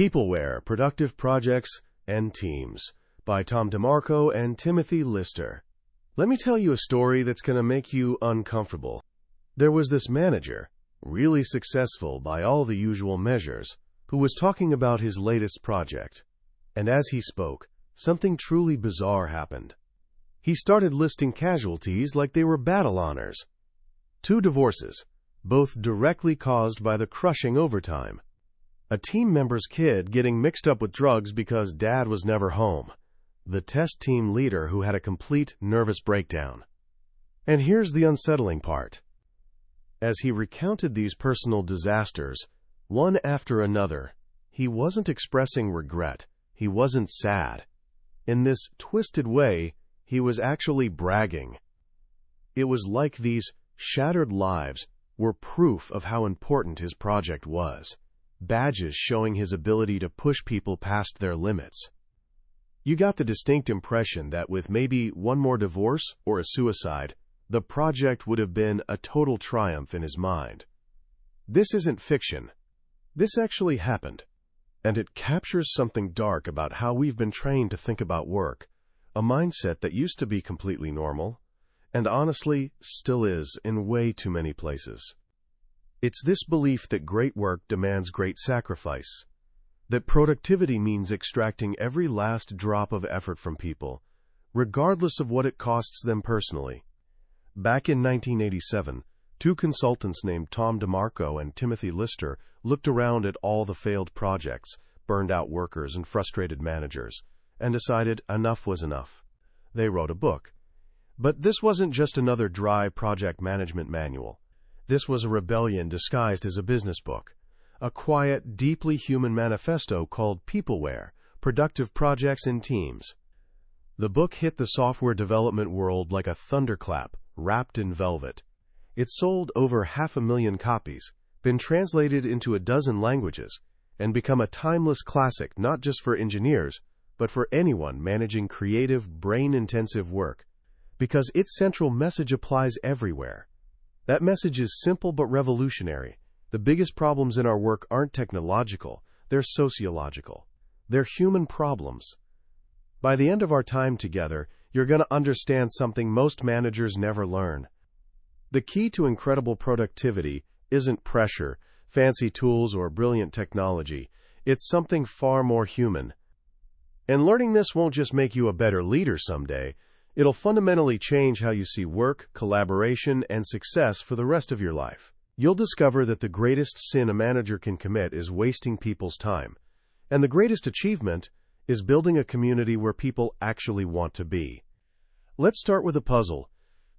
Peopleware, Productive Projects and Teams by DeMarco and Lister. Let me tell you a story that's going to make you uncomfortable. There was this manager, really successful by all the usual measures, who was talking about his latest project. And as he spoke, something truly bizarre happened. He started listing casualties like they were battle honors. 2 divorces, both directly caused by the crushing overtime. A team member's kid getting mixed up with drugs because dad was never home. The test team leader who had a complete nervous breakdown. And here's the unsettling part. As he recounted these personal disasters, one after another, he wasn't expressing regret. He wasn't sad. In this twisted way, he was actually bragging. It was like these shattered lives were proof of how important his project was. Badges showing his ability to push people past their limits. You got the distinct impression that with maybe one more divorce or a suicide, the project would have been a total triumph in his mind. This isn't fiction. This actually happened. And it captures something dark about how we've been trained to think about work, a mindset that used to be completely normal, and honestly still is in way too many places. It's this belief that great work demands great sacrifice, that productivity means extracting every last drop of effort from people, regardless of what it costs them personally. Back in 1987, 2 consultants named DeMarco and Lister looked around at all the failed projects, burned out workers, and frustrated managers, and decided enough was enough. They wrote a book. But this wasn't just another dry project management manual. This was a rebellion disguised as a business book, a quiet, deeply human manifesto called Peopleware, Productive Projects and Teams. The book hit the software development world like a thunderclap, wrapped in velvet. It sold over 500,000 copies, been translated into 12 languages, and become a timeless classic not just for engineers, but for anyone managing creative, brain-intensive work, because its central message applies everywhere. That message is simple but revolutionary. The biggest problems in our work aren't technological, they're sociological. They're human problems. By the end of our time together, you're going to understand something most managers never learn. The key to incredible productivity isn't pressure, fancy tools, or brilliant technology. It's something far more human. And learning this won't just make you a better leader someday. It'll fundamentally change how you see work, collaboration, and success for the rest of your life. You'll discover that the greatest sin a manager can commit is wasting people's time. And the greatest achievement is building a community where people actually want to be. Let's start with a puzzle.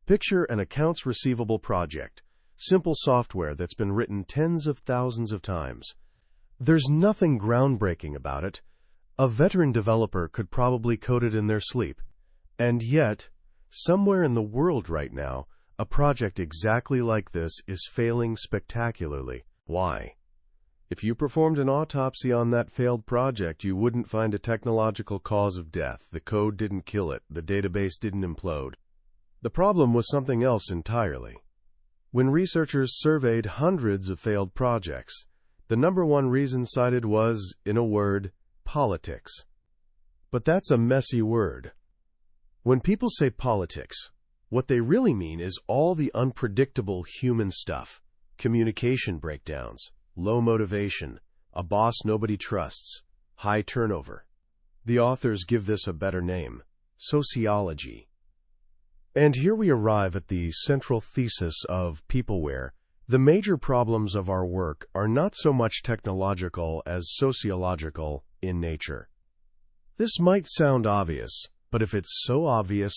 Picture an accounts receivable project. Simple software that's been written tens of thousands of times. There's nothing groundbreaking about it. A veteran developer could probably code it in their sleep. And yet, somewhere in the world right now, a project exactly like this is failing spectacularly. Why? If you performed an autopsy on that failed project, you wouldn't find a technological cause of death. The code didn't kill it. The database didn't implode. The problem was something else entirely. When researchers surveyed hundreds of failed projects, the #1 reason cited was, in a word, politics. But that's a messy word. When people say politics, what they really mean is all the unpredictable human stuff. Communication breakdowns, low motivation, a boss nobody trusts, high turnover. The authors give this a better name: sociology. And here we arrive at the central thesis of Peopleware. The major problems of our work are not so much technological as sociological in nature. This might sound obvious, but if it's so obvious,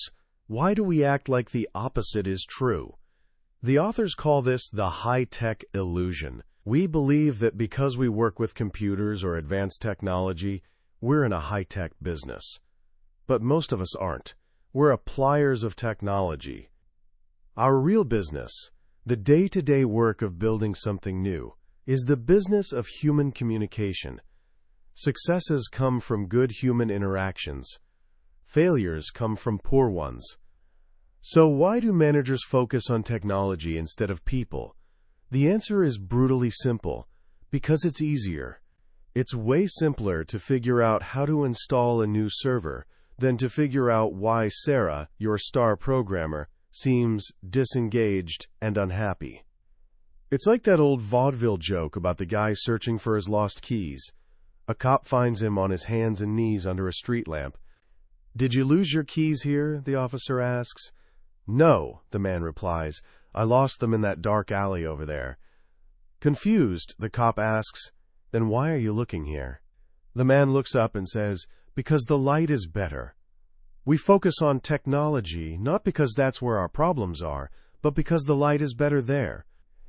why do we act like the opposite is true? The authors call this the high-tech illusion. We believe that because we work with computers or advanced technology, we're in a high-tech business. But most of us aren't. We're appliers of technology. Our real business, the day-to-day work of building something new, is the business of human communication. Successes come from good human interactions. Failures come from poor ones. So why do managers focus on technology instead of people? The answer is brutally simple: because it's easier. It's way simpler to figure out how to install a new server than to figure out why Sarah, your star programmer, seems disengaged and unhappy. It's like that old vaudeville joke about the guy searching for his lost keys. A cop finds him on his hands and knees under a street lamp. "Did you lose your keys here?" the officer asks. "No," the man replies. "I lost them in that dark alley over there." Confused, the cop asks, "Then why are you looking here?" The man looks up and says, "Because the light is better." We focus on technology not because that's where our problems are, but because the light is better there.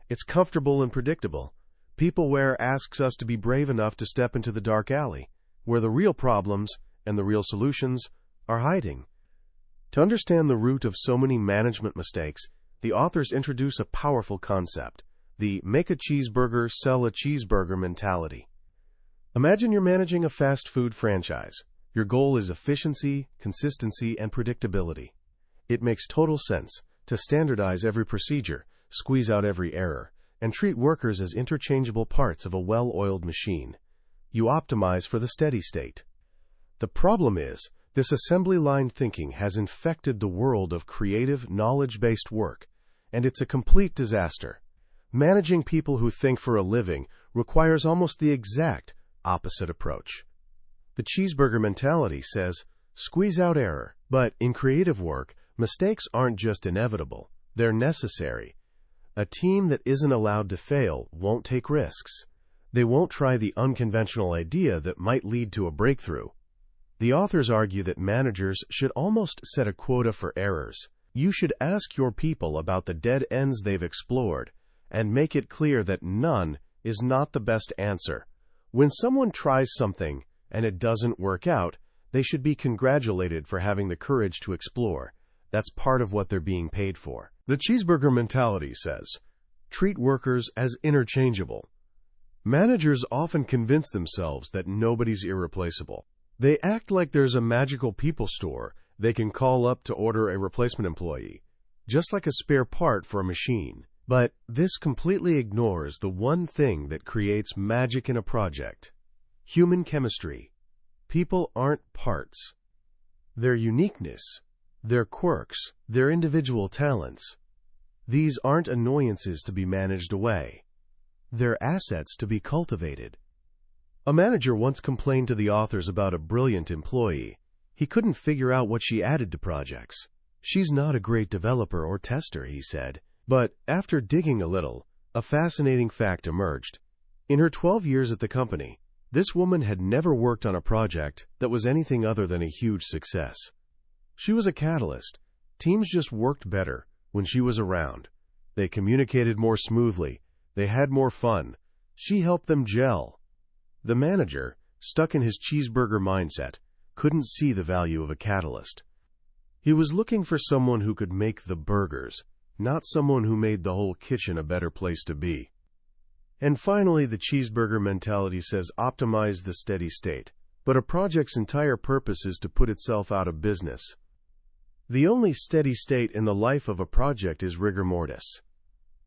It's comfortable and predictable. Peopleware asks us to be brave enough to step into the dark alley, where the real problems and the real solutions are hiding. To understand the root of so many management mistakes, the authors introduce a powerful concept: the make a cheeseburger, sell a cheeseburger mentality. Imagine you're managing a fast food franchise. Your goal is efficiency, consistency, and predictability. It makes total sense to standardize every procedure, squeeze out every error, and treat workers as interchangeable parts of a well-oiled machine. You optimize for the steady state. The problem is, this assembly line thinking has infected the world of creative, knowledge-based work, and it's a complete disaster. Managing people who think for a living requires almost the exact opposite approach. The cheeseburger mentality says, squeeze out error. But in creative work, mistakes aren't just inevitable, they're necessary. A team that isn't allowed to fail won't take risks. They won't try the unconventional idea that might lead to a breakthrough. The authors argue that managers should almost set a quota for errors. You should ask your people about the dead ends they've explored, and make it clear that none is not the best answer. When someone tries something and it doesn't work out, they should be congratulated for having the courage to explore. That's part of what they're being paid for. The cheeseburger mentality says, treat workers as interchangeable. Managers often convince themselves that nobody's irreplaceable. They act like there's a magical people store they can call up to order a replacement employee, just like a spare part for a machine. But this completely ignores the one thing that creates magic in a project: human chemistry. People aren't parts. Their uniqueness, their quirks, their individual talents. These aren't annoyances to be managed away. They're assets to be cultivated. A manager once complained to the authors about a brilliant employee. He couldn't figure out what she added to projects. She's not a great developer or tester, he said. But after digging a little, a fascinating fact emerged. In her 12 years at the company, this woman had never worked on a project that was anything other than a huge success. She was a catalyst. Teams just worked better when she was around. They communicated more smoothly. They had more fun. She helped them gel. The manager, stuck in his cheeseburger mindset, couldn't see the value of a catalyst. He was looking for someone who could make the burgers, not someone who made the whole kitchen a better place to be. And finally, the cheeseburger mentality says optimize the steady state, but a project's entire purpose is to put itself out of business. The only steady state in the life of a project is rigor mortis.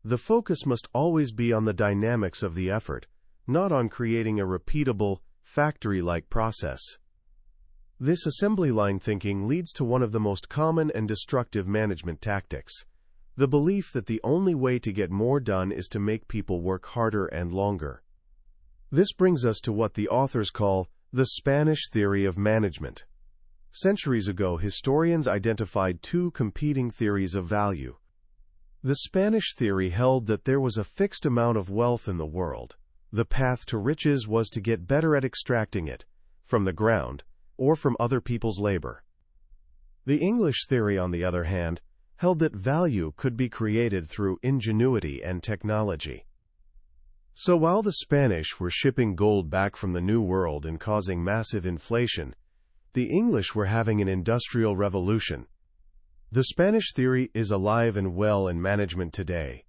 The focus must always be on the dynamics of the effort, not on creating a repeatable, factory-like process. This assembly line thinking leads to one of the most common and destructive management tactics: the belief that the only way to get more done is to make people work harder and longer. This brings us to what the authors call the Spanish theory of management. Centuries ago, historians identified two competing theories of value. The Spanish theory held that there was a fixed amount of wealth in the world. The path to riches was to get better at extracting it, from the ground, or from other people's labor. The English theory, on the other hand, held that value could be created through ingenuity and technology. So while the Spanish were shipping gold back from the New World and causing massive inflation, the English were having an industrial revolution. The Spanish theory is alive and well in management today.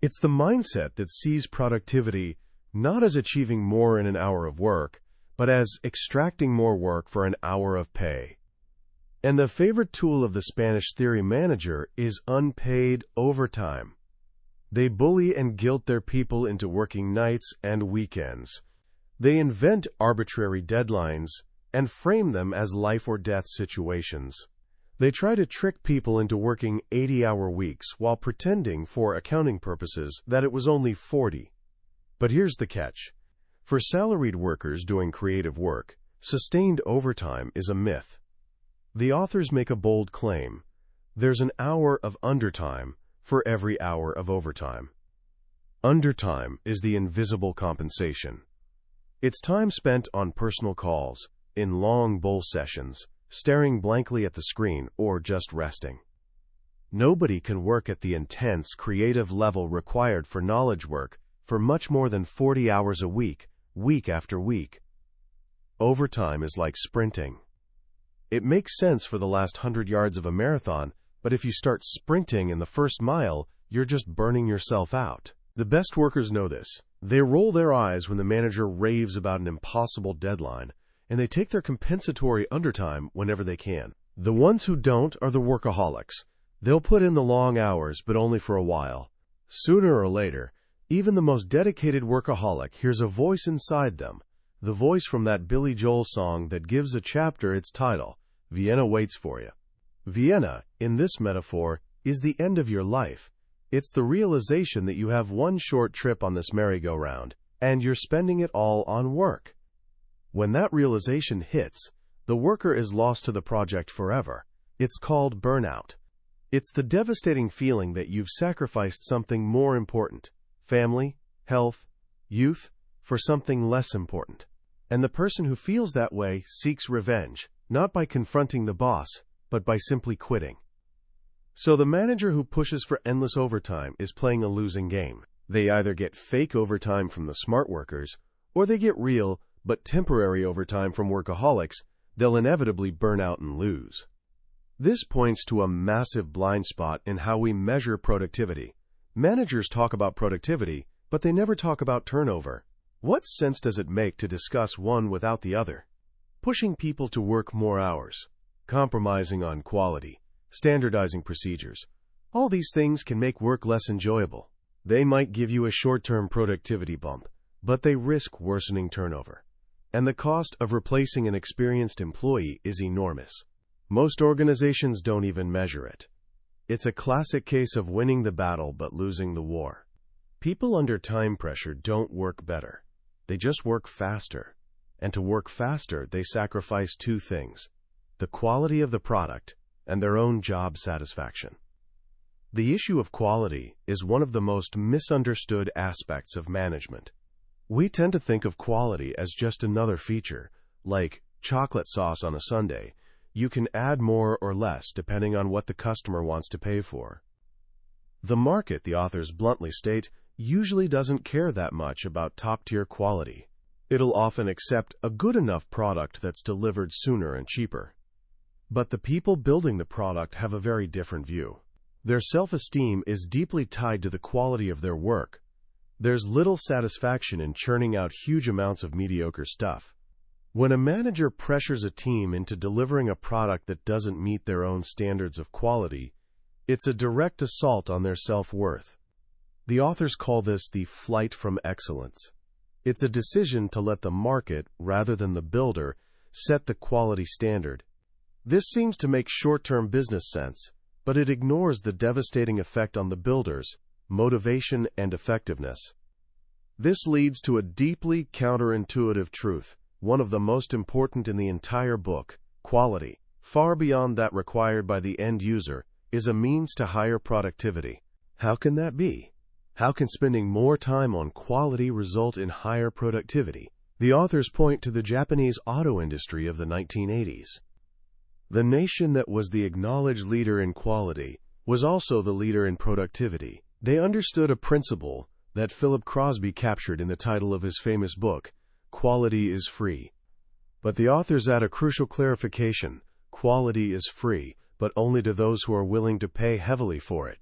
It's the mindset that sees productivity not as achieving more in an hour of work, but as extracting more work for an hour of pay. And the favorite tool of the Spanish theory manager is unpaid overtime. They bully and guilt their people into working nights and weekends. They invent arbitrary deadlines and frame them as life-or-death situations. They try to trick people into working 80-hour weeks while pretending, for accounting purposes, that it was only 40. But here's the catch. For salaried workers doing creative work, sustained overtime is a myth. The authors make a bold claim. There's an hour of undertime for every hour of overtime. Undertime is the invisible compensation. It's time spent on personal calls, in long bull sessions, staring blankly at the screen, or just resting. Nobody can work at the intense, creative level required for knowledge work for much more than 40 hours a week, week after week. Overtime is like sprinting. It makes sense for the last 100 yards of a marathon, but if you start sprinting in the first mile, you're just burning yourself out. The best workers know this. They roll their eyes when the manager raves about an impossible deadline, and they take their compensatory undertime whenever they can. The ones who don't are the workaholics. They'll put in the long hours, but only for a while. Sooner or later, even the most dedicated workaholic hears a voice inside them, the voice from that Billy Joel song that gives a chapter its title, Vienna Waits for You. Vienna, in this metaphor, is the end of your life. It's the realization that you have one short trip on this merry-go-round, and you're spending it all on work. When that realization hits, the worker is lost to the project forever. It's called burnout. It's the devastating feeling that you've sacrificed something more important, family, health, youth, for something less important. And the person who feels that way seeks revenge, not by confronting the boss, but by simply quitting. So the manager who pushes for endless overtime is playing a losing game. They either get fake overtime from the smart workers, or they get real, but temporary overtime from workaholics. They'll inevitably burn out and lose. This points to a massive blind spot in how we measure productivity. Managers talk about productivity, but they never talk about turnover. What sense does it make to discuss one without the other? Pushing people to work more hours, compromising on quality, standardizing procedures. All these things can make work less enjoyable. They might give you a short-term productivity bump, but they risk worsening turnover. And the cost of replacing an experienced employee is enormous. Most organizations don't even measure it. It's a classic case of winning the battle but losing the war. People under time pressure don't work better. They just work faster. And to work faster, they sacrifice two things: the quality of the product and their own job satisfaction. The issue of quality is one of the most misunderstood aspects of management. We tend to think of quality as just another feature, like chocolate sauce on a sundae. You can add more or less depending on what the customer wants to pay for. The market, the authors bluntly state, usually doesn't care that much about top-tier quality. It'll often accept a good enough product that's delivered sooner and cheaper. But the people building the product have a very different view. Their self-esteem is deeply tied to the quality of their work. There's little satisfaction in churning out huge amounts of mediocre stuff. When a manager pressures a team into delivering a product that doesn't meet their own standards of quality, it's a direct assault on their self-worth. The authors call this the flight from excellence. It's a decision to let the market, rather than the builder, set the quality standard. This seems to make short-term business sense, but it ignores the devastating effect on the builders, motivation, and effectiveness. This leads to a deeply counterintuitive truth, one of the most important in the entire book: quality, far beyond that required by the end user, is a means to higher productivity. How can that be? How can spending more time on quality result in higher productivity? The authors point to the Japanese auto industry of the 1980s. The nation that was the acknowledged leader in quality was also the leader in productivity. They understood a principle that Philip Crosby captured in the title of his famous book, Quality is Free. But the authors add a crucial clarification: quality is free, but only to those who are willing to pay heavily for it.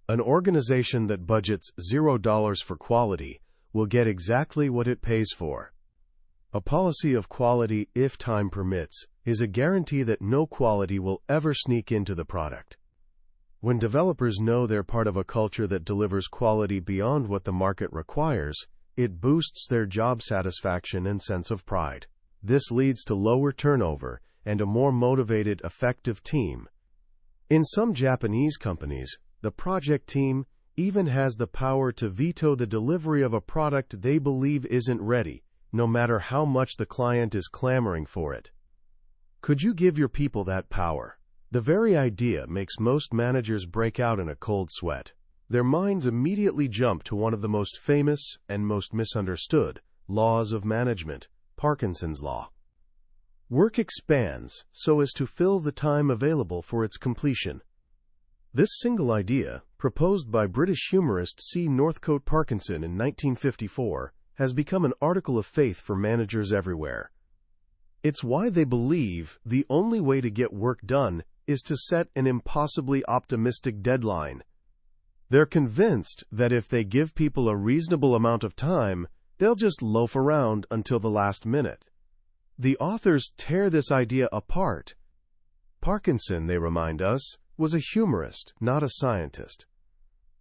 An organization that budgets $0 for quality will get exactly what it pays for. A policy of quality, if time permits, is a guarantee that no quality will ever sneak into the product. When developers know they're part of a culture that delivers quality beyond what the market requires, It boosts their job satisfaction and sense of pride. This leads to lower turnover and a more motivated, effective team. In some Japanese companies, the project team even has the power to veto the delivery of a product they believe isn't ready, no matter how much the client is clamoring for it. Could you give your people that power? The very idea makes most managers break out in a cold sweat. Their minds immediately jump to one of the most famous and most misunderstood laws of management, Parkinson's Law. Work expands so as to fill the time available for its completion. This single idea, proposed by British humorist C. Northcote Parkinson in 1954, has become an article of faith for managers everywhere. It's why they believe the only way to get work done is to set an impossibly optimistic deadline. They're convinced that if they give people a reasonable amount of time, they'll just loaf around until the last minute. The authors tear this idea apart. Parkinson, they remind us, was a humorist, not a scientist.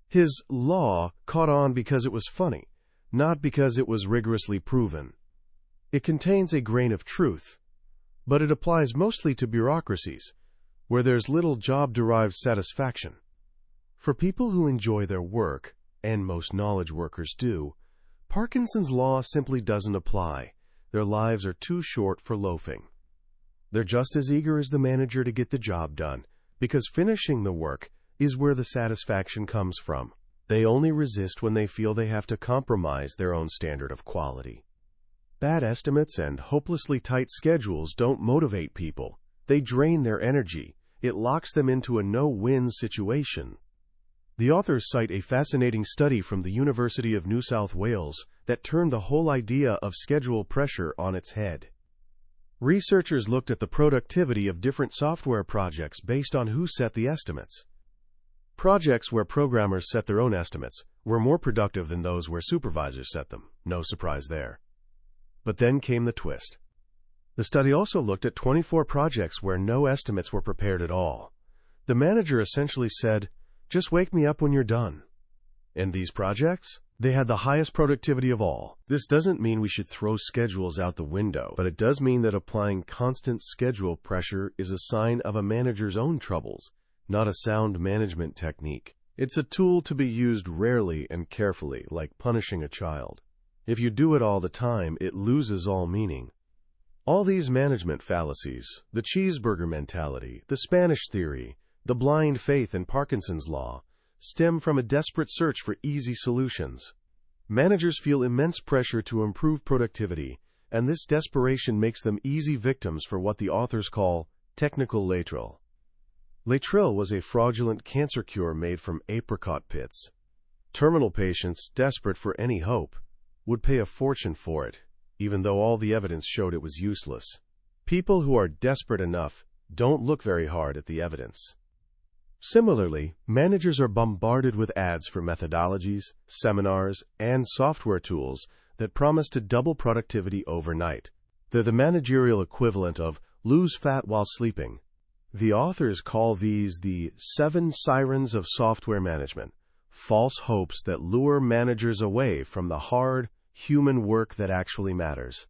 His law caught on because it was funny, not because it was rigorously proven. It contains a grain of truth, but it applies mostly to bureaucracies, where there's little job-derived satisfaction. For people who enjoy their work, and most knowledge workers do, Parkinson's Law simply doesn't apply. Their lives are too short for loafing. They're just as eager as the manager to get the job done, because finishing the work is where the satisfaction comes from. They only resist when they feel they have to compromise their own standard of quality. Bad estimates and hopelessly tight schedules don't motivate people. They drain their energy. It locks them into a no-win situation. The authors cite a fascinating study from the University of New South Wales that turned the whole idea of schedule pressure on its head. Researchers looked at the productivity of different software projects based on who set the estimates. Projects where programmers set their own estimates were more productive than those where supervisors set them. No surprise there. But then came the twist. The study also looked at 24 projects where no estimates were prepared at all. The manager essentially said, "Just wake me up when you're done." In these projects, they had the highest productivity of all. This doesn't mean we should throw schedules out the window, but it does mean that applying constant schedule pressure is a sign of a manager's own troubles, not a sound management technique. It's a tool to be used rarely and carefully, like punishing a child. If you do it all the time, it loses all meaning. All these management fallacies, the cheeseburger mentality, the Spanish theory, the blind faith in Parkinson's Law, stem from a desperate search for easy solutions. Managers feel immense pressure to improve productivity, and this desperation makes them easy victims for what the authors call technical lateral. Lateral was a fraudulent cancer cure made from apricot pits. Terminal patients, desperate for any hope, would pay a fortune for it, even though all the evidence showed it was useless. People who are desperate enough don't look very hard at the evidence. Similarly, managers are bombarded with ads for methodologies, seminars, and software tools that promise to double productivity overnight. They're the managerial equivalent of lose fat while sleeping. The authors call these the 7 sirens of software management, false hopes that lure managers away from the hard, human work that actually matters.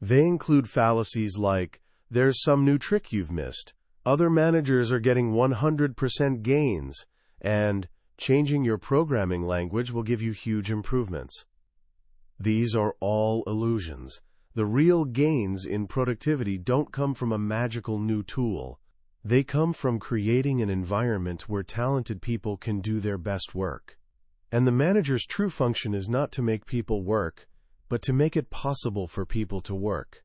They include fallacies like, "There's some new trick you've missed," "Other managers are getting 100% gains," and "Changing your programming language will give you huge improvements." These are all illusions. The real gains in productivity don't come from a magical new tool. They come from creating an environment where talented people can do their best work. And the manager's true function is not to make people work, but to make it possible for people to work.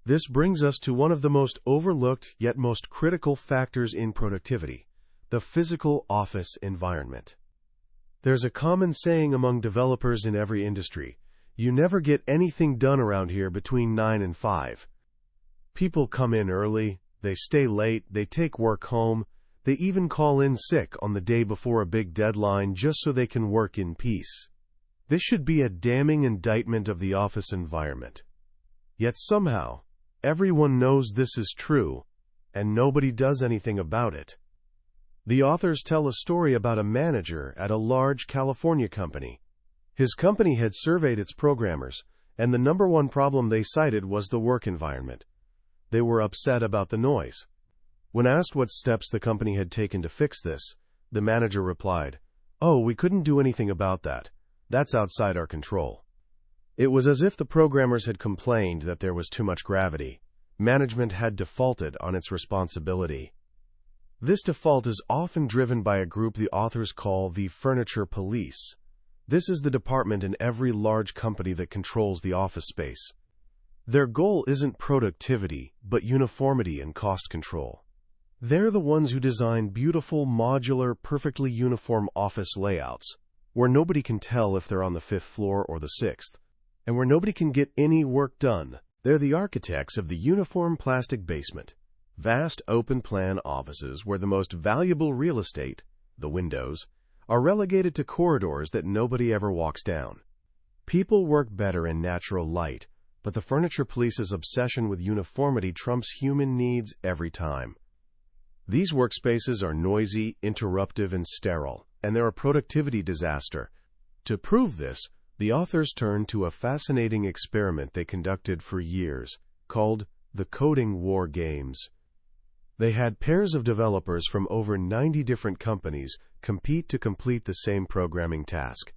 This brings us to one of the most overlooked yet most critical factors in productivity, the physical office environment. There's a common saying among developers in every industry: you never get anything done around here between 9 and 5. People come in early, they stay late, they take work home, they even call in sick on the day before a big deadline just so they can work in peace. This should be a damning indictment of the office environment. Yet somehow, everyone knows this is true, and nobody does anything about it. The authors tell a story about a manager at a large California company. His company had surveyed its programmers, and the number one problem they cited was the work environment. They were upset about the noise. When asked what steps the company had taken to fix this, the manager replied, "Oh, we couldn't do anything about that. That's outside our control." It was as if the programmers had complained that there was too much gravity. Management had defaulted on its responsibility. This default is often driven by a group the authors call the furniture police. This is the department in every large company that controls the office space. Their goal isn't productivity, but uniformity and cost control. They're the ones who design beautiful, modular, perfectly uniform office layouts, where nobody can tell if they're on the 5th floor or the 6th, and where nobody can get any work done. They're the architects of the uniform plastic basement, vast open-plan offices where the most valuable real estate, the windows, are relegated to corridors that nobody ever walks down. People work better in natural light, but the furniture police's obsession with uniformity trumps human needs every time. These workspaces are noisy, interruptive, and sterile, and they're a productivity disaster. To prove this, the authors turned to a fascinating experiment they conducted for years, called the Coding War Games. They had pairs of developers from over 90 different companies compete to complete the same programming task.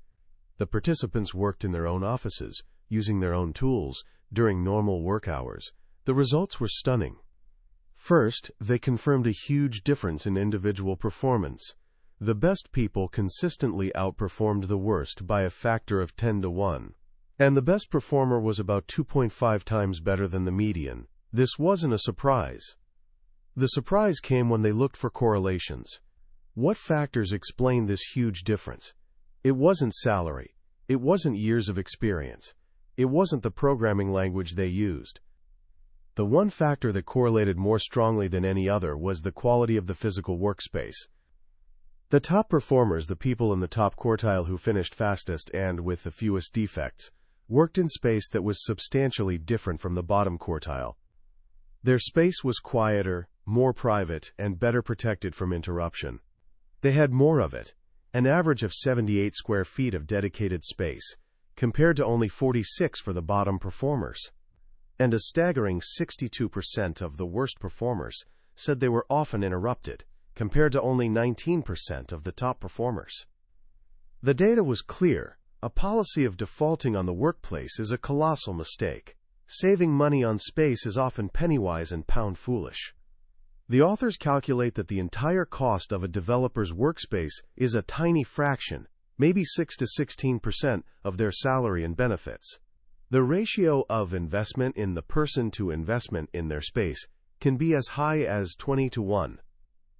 The participants worked in their own offices, using their own tools, during normal work hours. The results were stunning. First, they confirmed a huge difference in individual performance. The best people consistently outperformed the worst by a factor of 10 to 1. And the best performer was about 2.5 times better than the median. This wasn't a surprise. The surprise came when they looked for correlations. What factors explained this huge difference? It wasn't salary. It wasn't years of experience. It wasn't the programming language they used. The one factor that correlated more strongly than any other was the quality of the physical workspace. The top performers, the people in the top quartile who finished fastest and with the fewest defects, worked in space that was substantially different from the bottom quartile. Their space was quieter, more private, and better protected from interruption. They had more of it, an average of 78 square feet of dedicated space, compared to only 46 for the bottom performers. And a staggering 62% of the worst performers said they were often interrupted, compared to only 19% of the top performers. The data was clear. A policy of defaulting on the workplace is a colossal mistake. Saving money on space is often penny-wise and pound-foolish. The authors calculate that the entire cost of a developer's workspace is a tiny fraction, maybe 6 to 16% of their salary and benefits. The ratio of investment in the person to investment in their space can be as high as 20 to 1.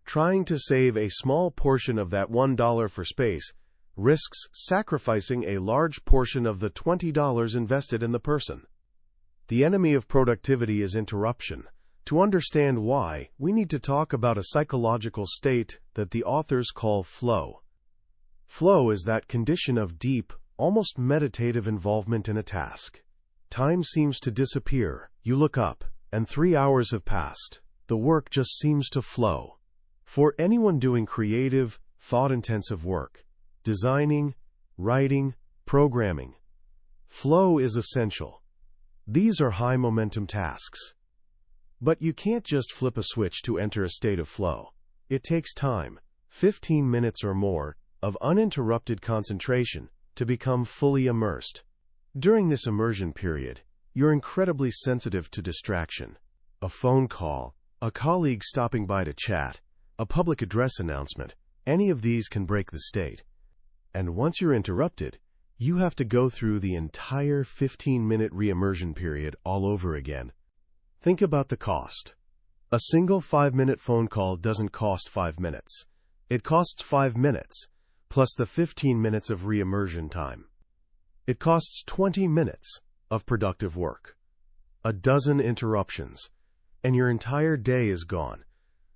Trying to save a small portion of that $1 for space risks sacrificing a large portion of the $20 invested in the person. The enemy of productivity is interruption. To understand why, we need to talk about a psychological state that the authors call flow. Flow is that condition of deep, almost meditative involvement in a task. Time seems to disappear. You look up, and 3 hours have passed. The work just seems to flow. For anyone doing creative, thought-intensive work, designing, writing, programming, flow is essential. These are high-momentum tasks. But you can't just flip a switch to enter a state of flow. It takes time, 15 minutes or more, of uninterrupted concentration to become fully immersed. During this immersion period, you're incredibly sensitive to distraction. A phone call, a colleague stopping by to chat, a public address announcement, any of these can break the state. And once you're interrupted, you have to go through the entire 15-minute re-immersion period all over again. Think about the cost. A single 5-minute phone call doesn't cost 5 minutes. It costs 5 minutes, plus the 15 minutes of re-immersion time. It costs 20 minutes of productive work. A dozen interruptions, and your entire day is gone.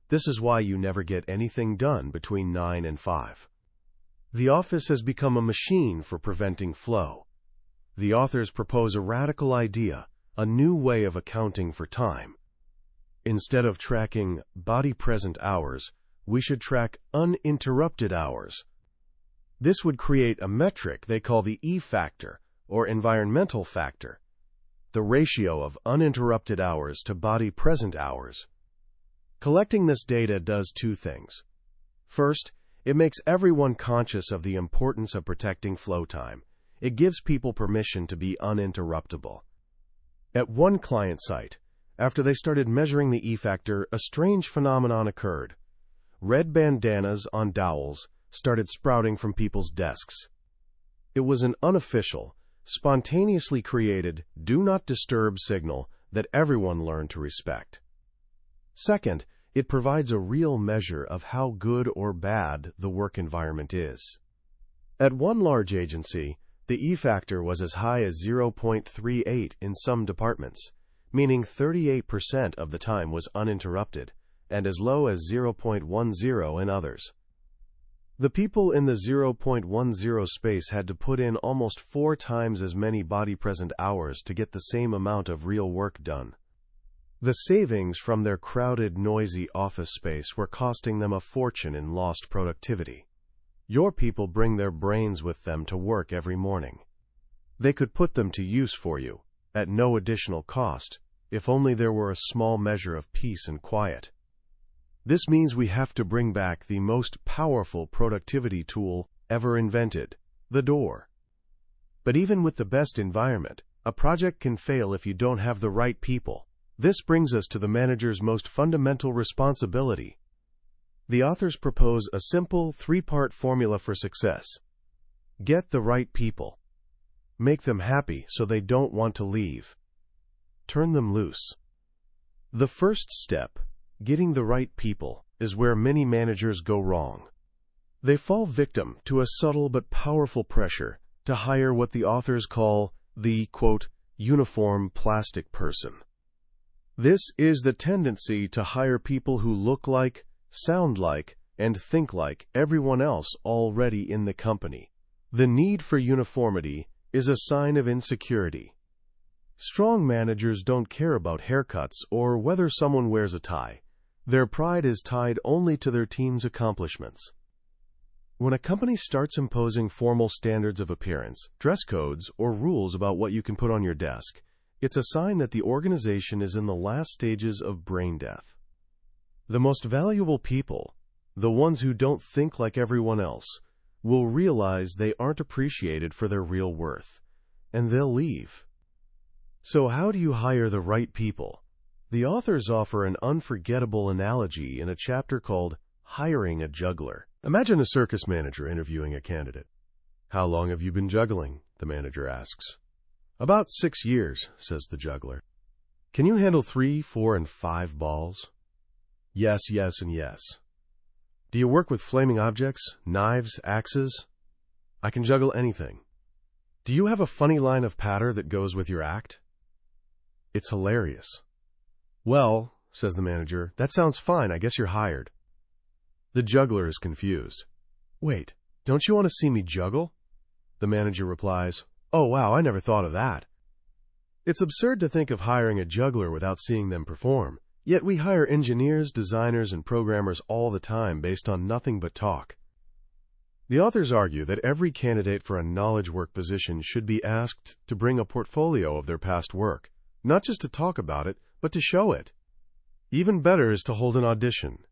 This is why you never get anything done between 9 and 5. The office has become a machine for preventing flow. The authors propose a radical idea, a new way of accounting for time. Instead of tracking body-present hours, we should track uninterrupted hours. This would create a metric they call the E factor, or environmental factor, the ratio of uninterrupted hours to body-present hours. Collecting this data does two things. First, it makes everyone conscious of the importance of protecting flow time. It gives people permission to be uninterruptible. At one client site, after they started measuring the E factor, a strange phenomenon occurred. Red bandanas on dowels started sprouting from people's desks. It was an unofficial, spontaneously created, do not disturb signal that everyone learned to respect. Second, it provides a real measure of how good or bad the work environment is. At one large agency, the E factor was as high as 0.38 in some departments, meaning 38% of the time was uninterrupted, and as low as 0.10 in others. The people in the 0.10 space had to put in almost 4 times as many body-present hours to get the same amount of real work done. The savings from their crowded, noisy office space were costing them a fortune in lost productivity. Your people bring their brains with them to work every morning. They could put them to use for you, at no additional cost, if only there were a small measure of peace and quiet. This means we have to bring back the most powerful productivity tool ever invented, the door. But even with the best environment, a project can fail if you don't have the right people. This brings us to the manager's most fundamental responsibility. The authors propose a simple 3-part formula for success. Get the right people. Make them happy so they don't want to leave. Turn them loose. The first step, getting the right people, is where many managers go wrong. They fall victim to a subtle but powerful pressure to hire what the authors call the, quote, uniform plastic person. This is the tendency to hire people who look like, sound like, and think like everyone else already in the company. The need for uniformity is a sign of insecurity. Strong managers don't care about haircuts or whether someone wears a tie. Their pride is tied only to their team's accomplishments. When a company starts imposing formal standards of appearance, dress codes, or rules about what you can put on your desk, it's a sign that the organization is in the last stages of brain death. The most valuable people, the ones who don't think like everyone else, will realize they aren't appreciated for their real worth, and they'll leave. So how do you hire the right people? The authors offer an unforgettable analogy in a chapter called Hiring a Juggler. Imagine a circus manager interviewing a candidate. "How long have you been juggling?" the manager asks. "About 6 years," says the juggler. "Can you handle 3, 4, and 5 balls?" "Yes, yes, and yes." "Do you work with flaming objects, knives, axes?" "I can juggle anything." "Do you have a funny line of patter that goes with your act?" It's hilarious. "Well," says the manager, "that sounds fine. I guess you're hired." The juggler is confused. "Wait, don't you want to see me juggle?" The manager replies, "Oh, wow, I never thought of that." It's absurd to think of hiring a juggler without seeing them perform. Yet we hire engineers, designers, and programmers all the time based on nothing but talk. The authors argue that every candidate for a knowledge work position should be asked to bring a portfolio of their past work, not just to talk about it, but to show it. Even better is to hold an audition.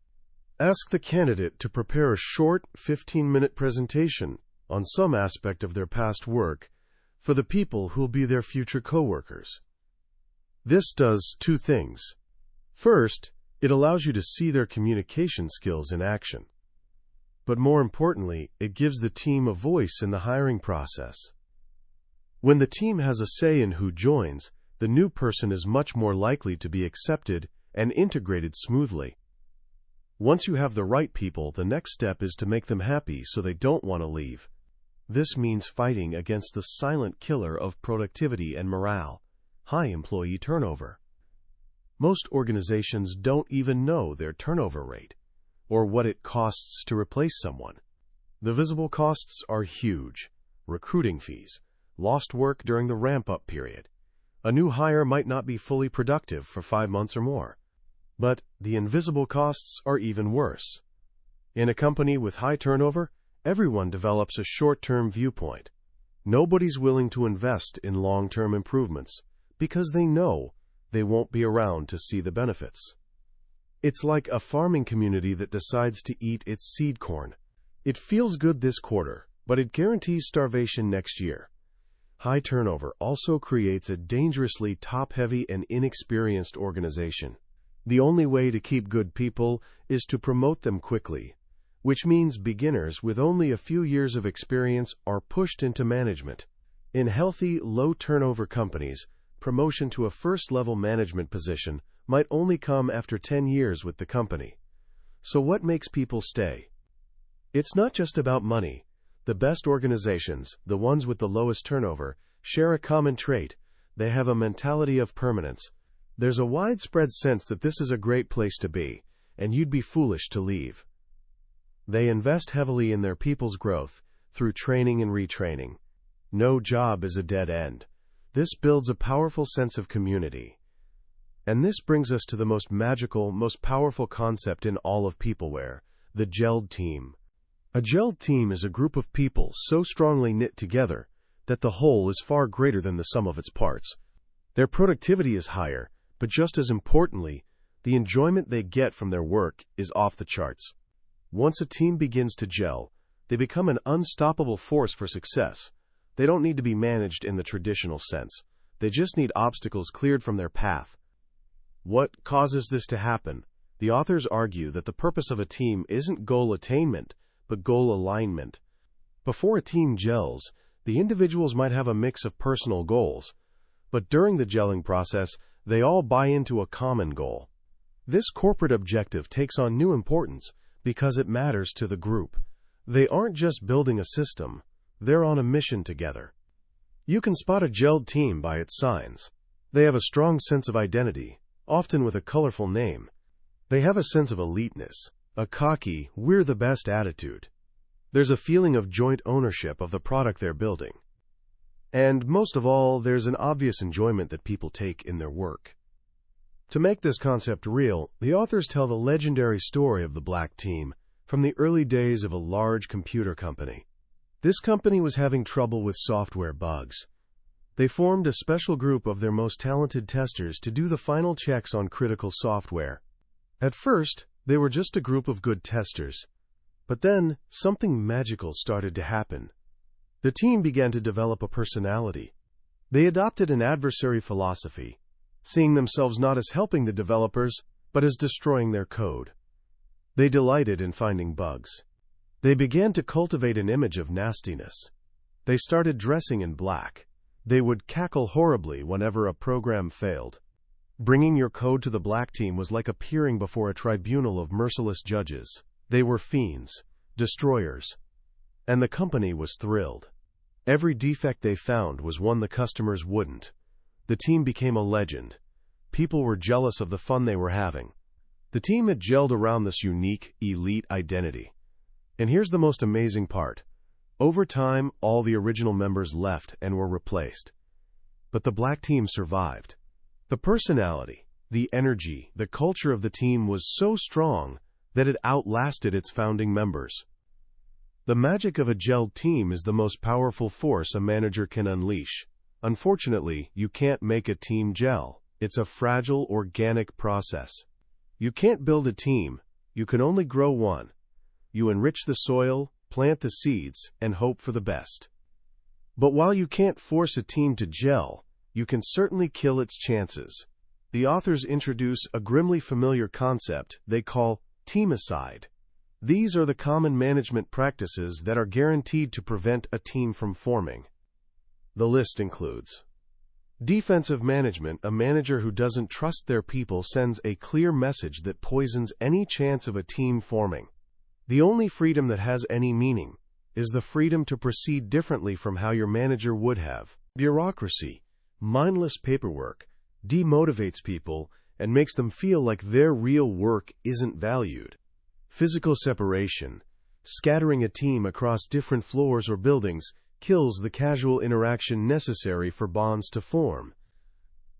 Ask the candidate to prepare a short 15-minute presentation on some aspect of their past work for the people who'll be their future coworkers. This does 2 things. First, it allows you to see their communication skills in action. But more importantly, it gives the team a voice in the hiring process. When the team has a say in who joins, the new person is much more likely to be accepted and integrated smoothly. Once you have the right people, the next step is to make them happy so they don't want to leave. This means fighting against the silent killer of productivity and morale, high employee turnover. Most organizations don't even know their turnover rate, or what it costs to replace someone. The visible costs are huge: recruiting fees, lost work during the ramp-up period. A new hire might not be fully productive for 5 months or more. But the invisible costs are even worse. In a company with high turnover, everyone develops a short-term viewpoint. Nobody's willing to invest in long-term improvements because they know they won't be around to see the benefits. It's like a farming community that decides to eat its seed corn. It feels good this quarter, but it guarantees starvation next year. High turnover also creates a dangerously top-heavy and inexperienced organization. The only way to keep good people is to promote them quickly, which means beginners with only a few years of experience are pushed into management. In healthy, low-turnover companies, promotion to a first-level management position might only come after 10 years with the company. So what makes people stay? It's not just about money. The best organizations, the ones with the lowest turnover, share a common trait. They have a mentality of permanence. There's a widespread sense that this is a great place to be, and you'd be foolish to leave. They invest heavily in their people's growth through training and retraining. No job is a dead end. This builds a powerful sense of community. And this brings us to the most magical, most powerful concept in all of Peopleware, the gelled team. A gelled team is a group of people so strongly knit together that the whole is far greater than the sum of its parts. Their productivity is higher, but just as importantly, the enjoyment they get from their work is off the charts. Once a team begins to gel, they become an unstoppable force for success. They don't need to be managed in the traditional sense. They just need obstacles cleared from their path. What causes this to happen? The authors argue that the purpose of a team isn't goal attainment, but goal alignment. Before a team gels, the individuals might have a mix of personal goals, but during the gelling process, they all buy into a common goal. This corporate objective takes on new importance because it matters to the group. They aren't just building a system, they're on a mission together. You can spot a gelled team by its signs. They have a strong sense of identity, often with a colorful name. They have a sense of eliteness, a cocky, we're the best attitude. There's a feeling of joint ownership of the product they're building. And most of all, there's an obvious enjoyment that people take in their work. To make this concept real, the authors tell the legendary story of the Black Team from the early days of a large computer company. This company was having trouble with software bugs. They formed a special group of their most talented testers to do the final checks on critical software. At first, they were just a group of good testers. But then, something magical started to happen. The team began to develop a personality. They adopted an adversary philosophy, seeing themselves not as helping the developers, but as destroying their code. They delighted in finding bugs. They began to cultivate an image of nastiness. They started dressing in black. They would cackle horribly whenever a program failed. Bringing your code to the Black Team was like appearing before a tribunal of merciless judges. They were fiends, destroyers, and the company was thrilled. Every defect they found was one the customers wouldn't. The team became a legend. People were jealous of the fun they were having. The team had gelled around this unique, elite identity. And here's the most amazing part. Over time, all the original members left and were replaced. But the Black Team survived. The personality, the energy, the culture of the team was so strong that it outlasted its founding members. The magic of a gelled team is the most powerful force a manager can unleash. Unfortunately, you can't make a team gel. It's a fragile, organic process. You can't build a team. You can only grow one. You enrich the soil, plant the seeds, and hope for the best. But while you can't force a team to gel, you can certainly kill its chances. The authors introduce a grimly familiar concept they call teamicide. These are the common management practices that are guaranteed to prevent a team from forming. The list includes defensive management. A manager who doesn't trust their people sends a clear message that poisons any chance of a team forming. The only freedom that has any meaning is the freedom to proceed differently from how your manager would have. Bureaucracy, mindless paperwork, demotivates people and makes them feel like their real work isn't valued. Physical separation, scattering a team across different floors or buildings, kills the casual interaction necessary for bonds to form.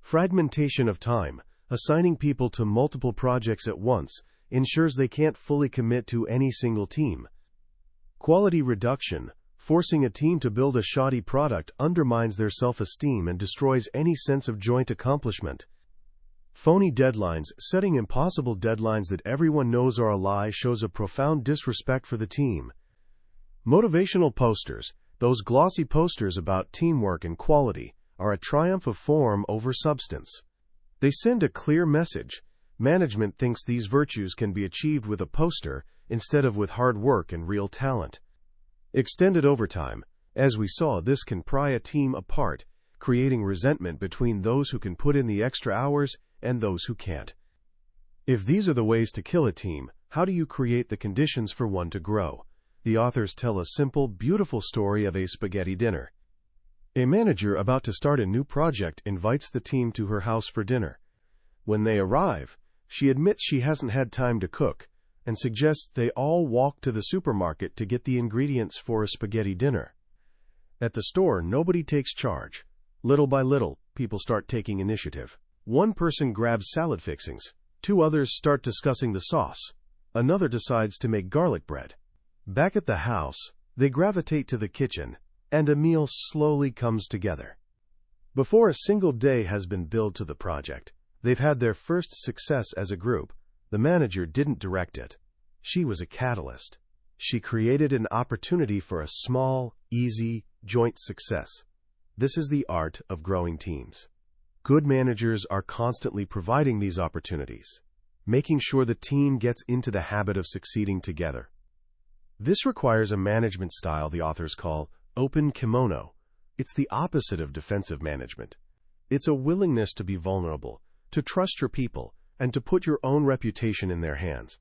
Fragmentation of time, assigning people to multiple projects at once, ensures they can't fully commit to any single team. Quality reduction. Forcing a team to build a shoddy product undermines their self-esteem and destroys any sense of joint accomplishment. Phony deadlines. Setting impossible deadlines that everyone knows are a lie shows a profound disrespect for the team. Motivational posters. Those glossy posters about teamwork and quality are a triumph of form over substance. They send a clear message. Management thinks these virtues can be achieved with a poster instead of with hard work and real talent. Extended overtime. As we saw, this can pry a team apart, creating resentment between those who can put in the extra hours and those who can't. If these are the ways to kill a team, how do you create the conditions for one to grow? The authors tell a simple, beautiful story of a spaghetti dinner. A manager about to start a new project invites the team to her house for dinner. When they arrive, she admits she hasn't had time to cook and suggests they all walk to the supermarket to get the ingredients for a spaghetti dinner. At the store, nobody takes charge. Little by little, people start taking initiative. One person grabs salad fixings. 2 others start discussing the sauce. Another decides to make garlic bread. Back at the house, they gravitate to the kitchen, and a meal slowly comes together. Before a single day has been billed to the project, they've had their first success as a group. The manager didn't direct it. She was a catalyst. She created an opportunity for a small, easy, joint success. This is the art of growing teams. Good managers are constantly providing these opportunities, making sure the team gets into the habit of succeeding together. This requires a management style the authors call open kimono. It's the opposite of defensive management. It's a willingness to be vulnerable, to trust your people, and to put your own reputation in their hands.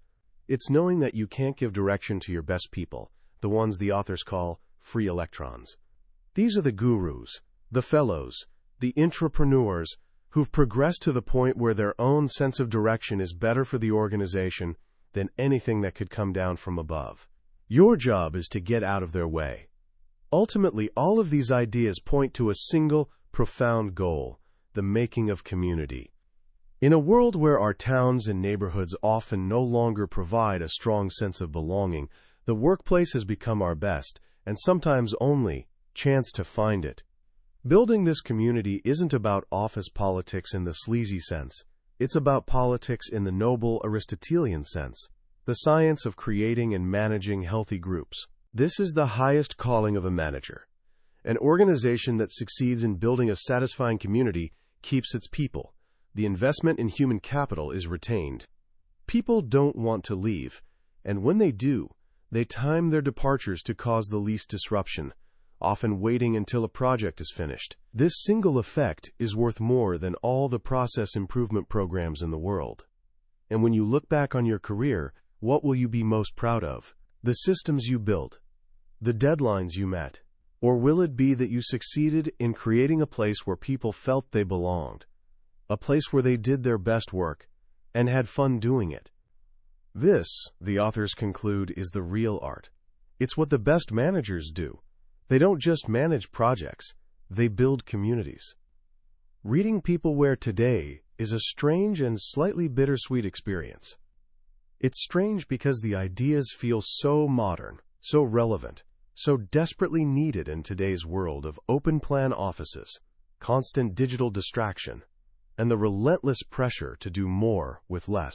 It's knowing that you can't give direction to your best people, the ones the authors call free electrons. These are the gurus, the fellows, the entrepreneurs who've progressed to the point where their own sense of direction is better for the organization than anything that could come down from above. Your job is to get out of their way. Ultimately, all of these ideas point to a single, profound goal: the making of community. In a world where our towns and neighborhoods often no longer provide a strong sense of belonging, the workplace has become our best, and sometimes only, chance to find it. Building this community isn't about office politics in the sleazy sense. It's about politics in the noble Aristotelian sense, the science of creating and managing healthy groups. This is the highest calling of a manager. An organization that succeeds in building a satisfying community keeps its people. The investment in human capital is retained. People don't want to leave, and when they do, they time their departures to cause the least disruption, often waiting until a project is finished. This single effect is worth more than all the process improvement programs in the world. And when you look back on your career, what will you be most proud of? The systems you built, the deadlines you met, or will it be that you succeeded in creating a place where people felt they belonged? A place where they did their best work and had fun doing it. This, the authors conclude, is the real art. It's what the best managers do. They don't just manage projects, they build communities. Reading Peopleware today is a strange and slightly bittersweet experience. It's strange because the ideas feel so modern, so relevant, so desperately needed in today's world of open-plan offices, constant digital distraction, and the relentless pressure to do more with less.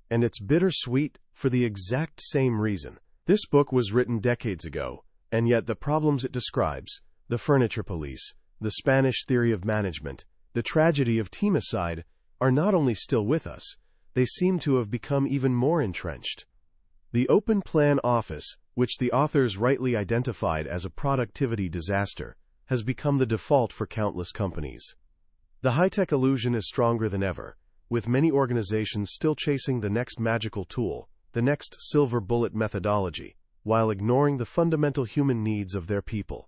And it's bittersweet for the exact same reason. This book was written decades ago, and yet the problems it describes, the furniture police, the Spanish theory of management, the tragedy of teamicide, are not only still with us, they seem to have become even more entrenched. The open-plan office, which the authors rightly identified as a productivity disaster, has become the default for countless companies. The high-tech illusion is stronger than ever, with many organizations still chasing the next magical tool, the next silver bullet methodology, while ignoring the fundamental human needs of their people.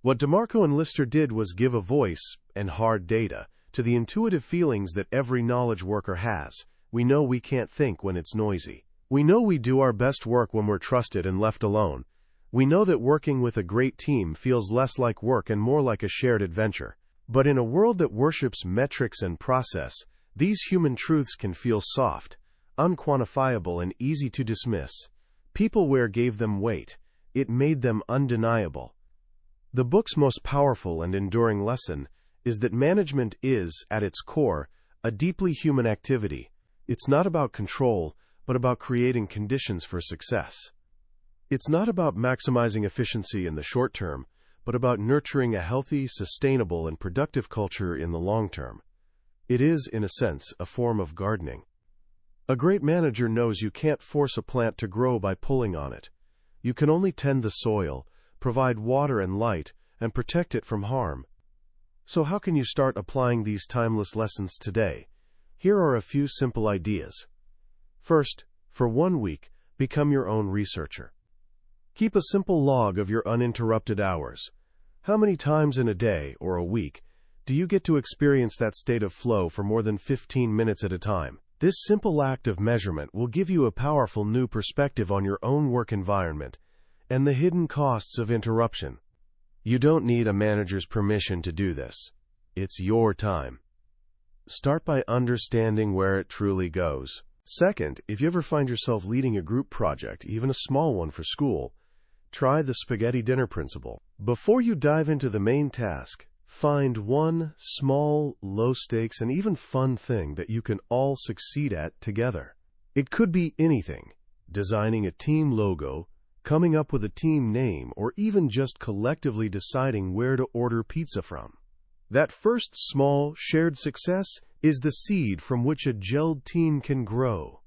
What DeMarco and Lister did was give a voice, and hard data, to the intuitive feelings that every knowledge worker has. We know we can't think when it's noisy. We know we do our best work when we're trusted and left alone. We know that working with a great team feels less like work and more like a shared adventure. But in a world that worships metrics and process, these human truths can feel soft, unquantifiable, and easy to dismiss. Peopleware gave them weight. it made them undeniable. The book's most powerful and enduring lesson is that management is, at its core, a deeply human activity. It's not about control, but about creating conditions for success. It's not about maximizing efficiency in the short term, but about nurturing a healthy, sustainable, and productive culture in the long term. It is, in a sense, a form of gardening. A great manager knows you can't force a plant to grow by pulling on it. You can only tend the soil, provide water and light, and protect it from harm. So how can you start applying these timeless lessons today? Here are a few simple ideas. First, for 1 week, become your own researcher. Keep a simple log of your uninterrupted hours. How many times in a day or a week do you get to experience that state of flow for more than 15 minutes at a time? This simple act of measurement will give you a powerful new perspective on your own work environment and the hidden costs of interruption. You don't need a manager's permission to do this. It's your time. Start by understanding where it truly goes. Second, if you ever find yourself leading a group project, even a small one for school, try the spaghetti dinner principle. Before you dive into the main task, find one small, low-stakes, and even fun thing that you can all succeed at together. It could be anything: designing a team logo, coming up with a team name, or even just collectively deciding where to order pizza from. That first small, shared success is the seed from which a gelled team can grow.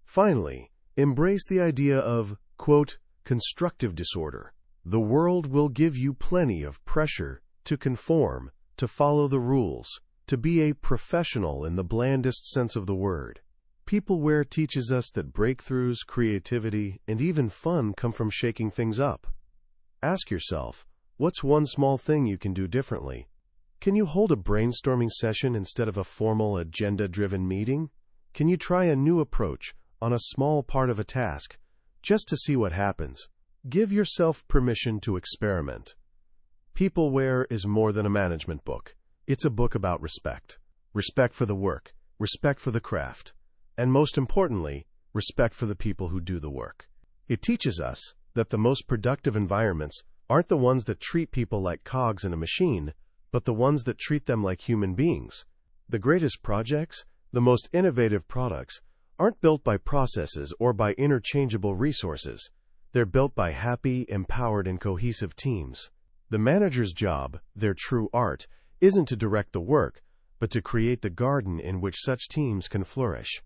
Finally, embrace the idea of, quote, constructive disorder. The world will give you plenty of pressure to conform, to follow the rules, to be a professional in the blandest sense of the word. Peopleware teaches us that breakthroughs, creativity, and even fun come from shaking things up. Ask yourself, what's one small thing you can do differently? Can you hold a brainstorming session instead of a formal agenda-driven meeting? Can you try a new approach on a small part of a task, just to see what happens? Give yourself permission to experiment. Peopleware is more than a management book. It's a book about respect. Respect for the work, respect for the craft, and most importantly, respect for the people who do the work. It teaches us that the most productive environments aren't the ones that treat people like cogs in a machine, but the ones that treat them like human beings. The greatest projects, the most innovative products, aren't built by processes or by interchangeable resources. They're built by happy, empowered, and cohesive teams. The manager's job, their true art, isn't to direct the work, but to create the garden in which such teams can flourish.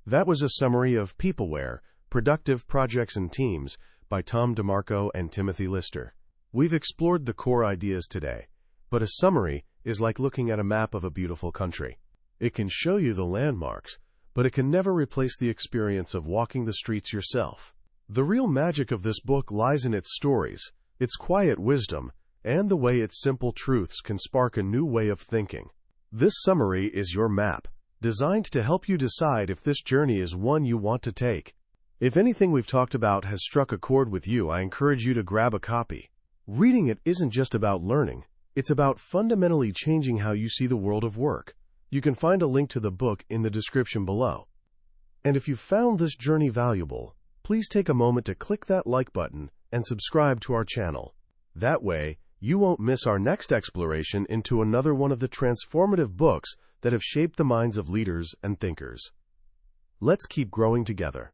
That was a summary of Peopleware, Productive Projects and Teams by Tom DeMarco and Timothy Lister. We've explored the core ideas today, but a summary is like looking at a map of a beautiful country. It can show you the landmarks, but it can never replace the experience of walking the streets yourself. The real magic of this book lies in its stories, its quiet wisdom, and the way its simple truths can spark a new way of thinking. This summary is your map, designed to help you decide if this journey is one you want to take. If anything we've talked about has struck a chord with you, I encourage you to grab a copy. Reading it isn't just about learning, it's about fundamentally changing how you see the world of work. You can find a link to the book in the description below. And if you found this journey valuable, please take a moment to click that like button and subscribe to our channel. That way, you won't miss our next exploration into another one of the transformative books that have shaped the minds of leaders and thinkers. Let's keep growing together.